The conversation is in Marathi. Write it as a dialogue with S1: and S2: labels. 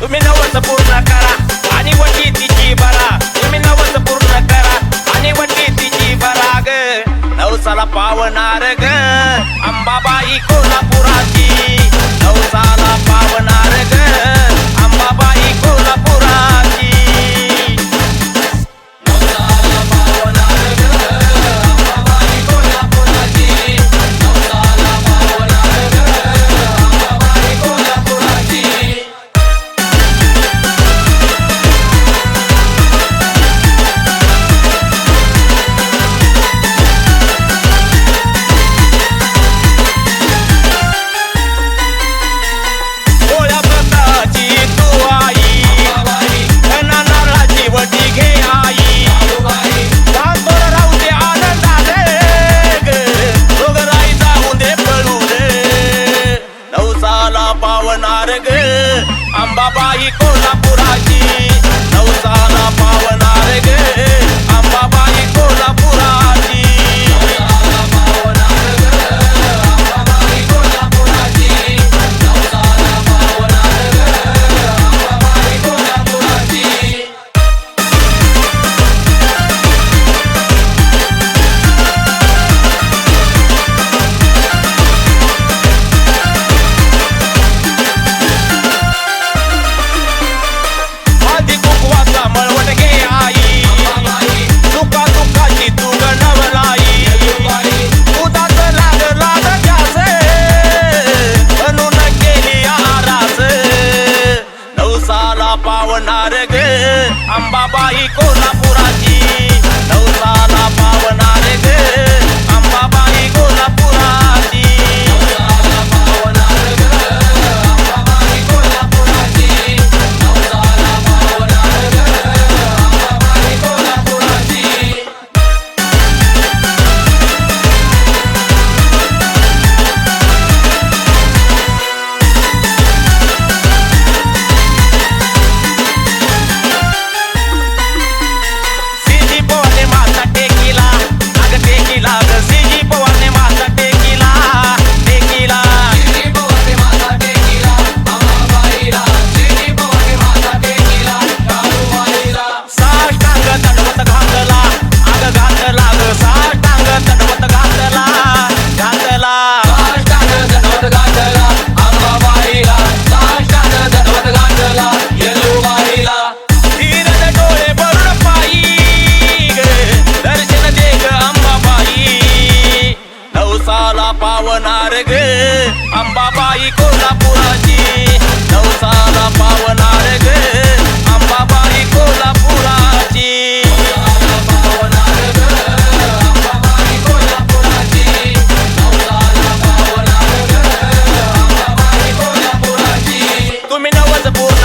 S1: तुम्ही नवस पूर्ण करा आणि वटी तिची भरा. तुम्ही नवस पूर्ण करा आणि वटी तिची भरा ग. नवसाला पावणार ग अंबाबाई कोल्हापुराची. नवसाला पावणार ग अंबाबाई कोल्हापुराची. नवसाला पावणार ग अंबाबाई कोल्हापुराची. नवसाला पावणार ग अंबाबाई कोल्हापुराची. पावणार ग अंबाबाई कोल्हापुराची. नवसाला पावणार ग अंबाबाई कोल्हापुराची. नवसाला पावणार ग अंबाबाई कोल्हापुराची. नवसाला पावणार ग अंबाबाई कोल्हापुराची. पावणार ग अंबाबाई कोल्हापुराची. नवसाला पावणार ग अंबाबाई कोल्हापुराची. नवसाला पावणार ग अंबाबाई कोल्हापुराची. नवसाला पावणार ग अंबाबाई कोल्हापुराची. पावणार ग अंबाबाई कोल्हापुराची. नवसाला पावणार ग अंबाबाई कोल्हापुराची. नवसाला पावणार ग अंबाबाई कोल्हापुराची. नवसाला पावणार ग अंबाबाई कोल्हापुराची. तुम्ही नवस पूर्ण